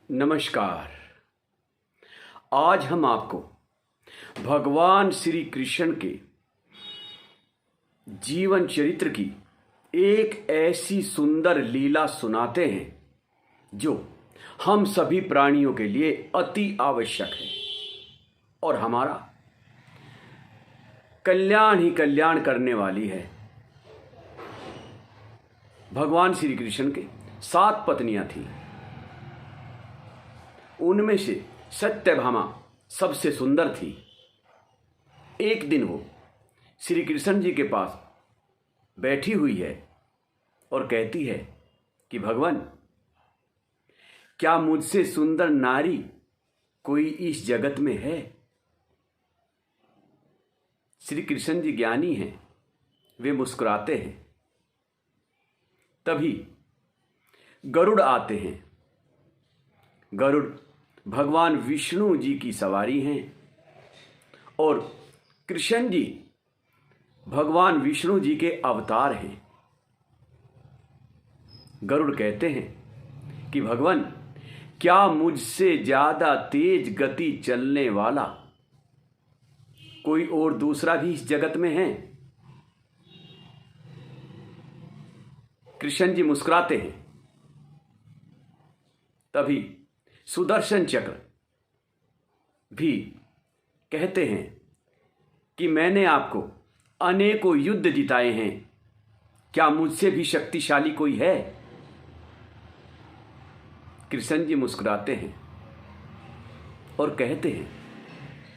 नमस्कार। आज हम आपको भगवान श्री कृष्ण के जीवन चरित्र की एक ऐसी सुंदर लीला सुनाते हैं जो हम सभी प्राणियों के लिए अति आवश्यक है और हमारा कल्याण ही कल्याण करने वाली है। भगवान श्री कृष्ण के 7 पत्नियां थीं। उनमें से सत्यभामा सबसे सुंदर थी। एक दिन वो श्री कृष्ण जी के पास बैठी हुई है और कहती है कि भगवान, क्या मुझसे सुंदर नारी कोई इस जगत में है? श्री कृष्ण जी ज्ञानी हैं, वे मुस्कुराते हैं। तभी गरुड़ आते हैं। गरुड़ भगवान विष्णु जी की सवारी हैं और कृष्ण जी भगवान विष्णु जी के अवतार हैं। गरुड़ कहते हैं कि भगवान, क्या मुझसे ज्यादा तेज गति चलने वाला कोई और दूसरा भी इस जगत में है? कृष्ण जी मुस्कुराते हैं। तभी सुदर्शन चक्र भी कहते हैं कि मैंने आपको अनेकों युद्ध जिताए हैं, क्या मुझसे भी शक्तिशाली कोई है? कृष्ण जी मुस्कुराते हैं और कहते हैं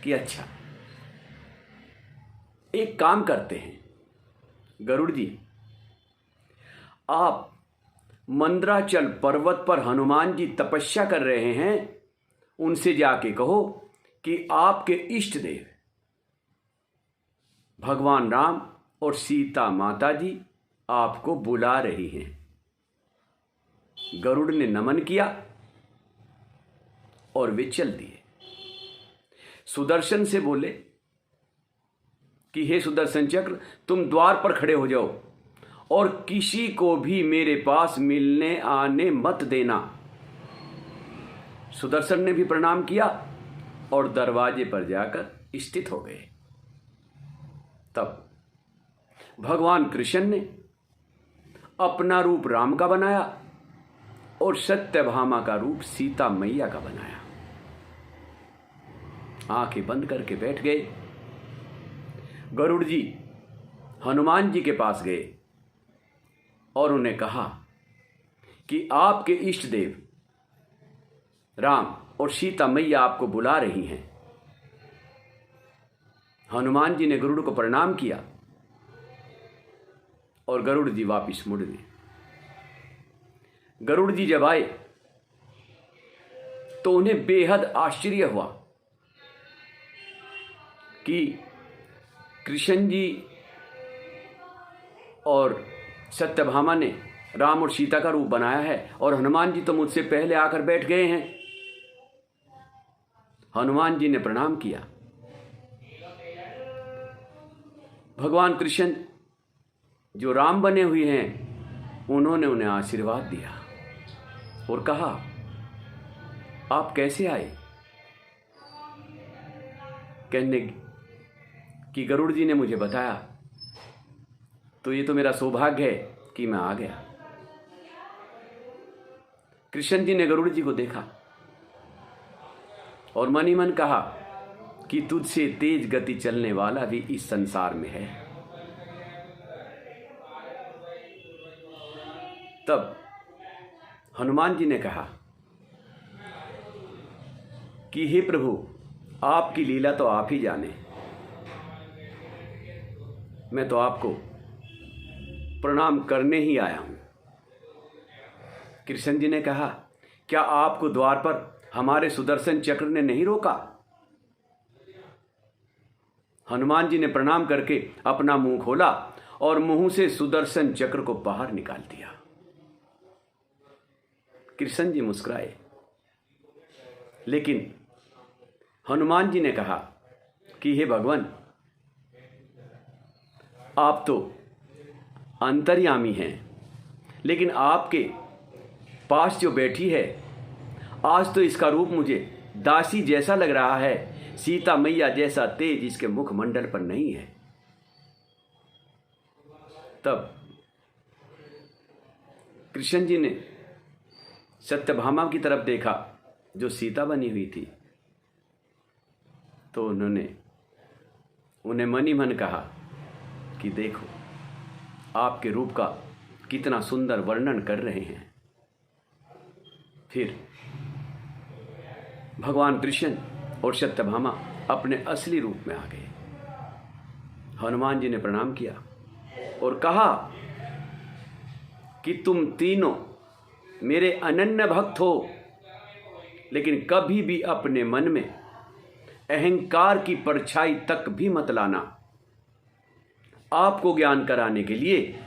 कि अच्छा, एक काम करते हैं गरुड़ जी, आप मंद्राचल पर्वत पर हनुमान जी तपस्या कर रहे हैं, उनसे जाके कहो कि आपके इष्ट देव भगवान राम और सीता माता जी आपको बुला रही हैं। गरुड़ ने नमन किया और वे चल दिए। सुदर्शन से बोले कि हे सुदर्शन चक्र, तुम द्वार पर खड़े हो जाओ और किसी को भी मेरे पास मिलने आने मत देना। सुदर्शन ने भी प्रणाम किया और दरवाजे पर जाकर स्थित हो गए। तब भगवान कृष्ण ने अपना रूप राम का बनाया और सत्यभामा का रूप सीता मैया का बनाया। आंखें बंद करके बैठ गए। गरुड़ जी हनुमान जी के पास गए और उन्हें कहा कि आपके इष्ट देव राम और सीता मैया आपको बुला रही हैं। हनुमान जी ने गरुड़ को प्रणाम किया और गरुड़ जी वापिस मुड़ गए। गरुड़ जी जब आए तो उन्हें बेहद आश्चर्य हुआ कि कृष्ण जी और सत्यभामा ने राम और सीता का रूप बनाया है और हनुमान जी तो मुझसे पहले आकर बैठ गए हैं। हनुमान जी ने प्रणाम किया। भगवान कृष्ण जो राम बने हुए हैं, उन्होंने उन्हें आशीर्वाद दिया और कहा, आप कैसे आए? कहने कि गरुड़ जी ने मुझे बताया, तो ये तो मेरा सौभाग्य है कि मैं आ गया। कृष्ण जी ने गरुड़ जी को देखा और मन ही मन कहा कि तुझसे तेज गति चलने वाला भी इस संसार में है। तब हनुमान जी ने कहा कि हे प्रभु, आपकी लीला तो आप ही जाने, मैं तो आपको प्रणाम करने ही आया हूं। कृष्ण जी ने कहा, क्या आपको द्वार पर हमारे सुदर्शन चक्र ने नहीं रोका? हनुमान जी ने प्रणाम करके अपना मुंह खोला और मुंह से सुदर्शन चक्र को बाहर निकाल दिया। कृष्ण जी मुस्कुराए, लेकिन हनुमान जी ने कहा कि हे भगवान, आप तो अंतर्यामी हैं, लेकिन आपके पास जो बैठी है, आज तो इसका रूप मुझे दासी जैसा लग रहा है, सीता मैया जैसा तेज इसके मुखमंडल पर नहीं है। तब कृष्ण जी ने सत्यभामा की तरफ देखा जो सीता बनी हुई थी, तो उन्होंने उन्हें मन ही मन कहा कि देखो आपके रूप का कितना सुंदर वर्णन कर रहे हैं। फिर भगवान कृष्ण और सत्यभामा अपने असली रूप में आ गए। हनुमान जी ने प्रणाम किया और कहा कि तुम तीनों मेरे अनन्य भक्त हो, लेकिन कभी भी अपने मन में अहंकार की परछाई तक भी मत लाना। आपको ज्ञान कराने के लिए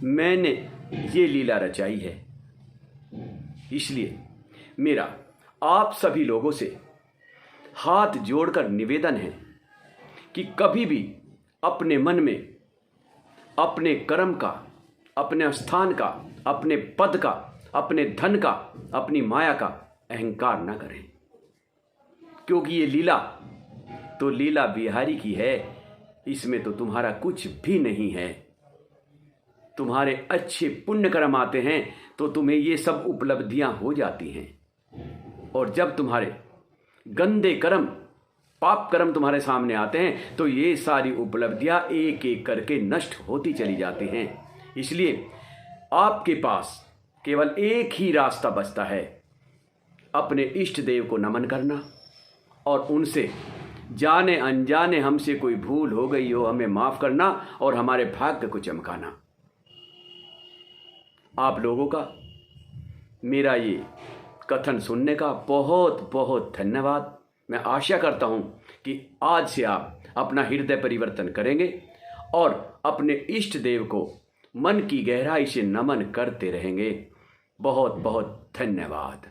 मैंने ये लीला रचाई है। इसलिए मेरा आप सभी लोगों से हाथ जोड़कर निवेदन है कि कभी भी अपने मन में अपने कर्म का, अपने स्थान का, अपने पद का, अपने धन का, अपनी माया का अहंकार न करें, क्योंकि ये लीला तो लीला बिहारी की है। इसमें तो तुम्हारा कुछ भी नहीं है। तुम्हारे अच्छे पुण्य कर्म आते हैं तो तुम्हें ये सब उपलब्धियां हो जाती हैं, और जब तुम्हारे गंदे कर्म, पाप कर्म तुम्हारे सामने आते हैं तो ये सारी उपलब्धियां एक एक करके नष्ट होती चली जाती हैं। इसलिए आपके पास केवल एक ही रास्ता बचता है, अपने इष्ट देव को नमन करना और उनसे जाने अनजाने हमसे कोई भूल हो गई हो हमें माफ़ करना और हमारे भाग्य को चमकाना। आप लोगों का मेरा ये कथन सुनने का बहुत बहुत धन्यवाद। मैं आशा करता हूँ कि आज से आप अपना हृदय परिवर्तन करेंगे और अपने इष्ट देव को मन की गहराई से नमन करते रहेंगे। बहुत बहुत धन्यवाद।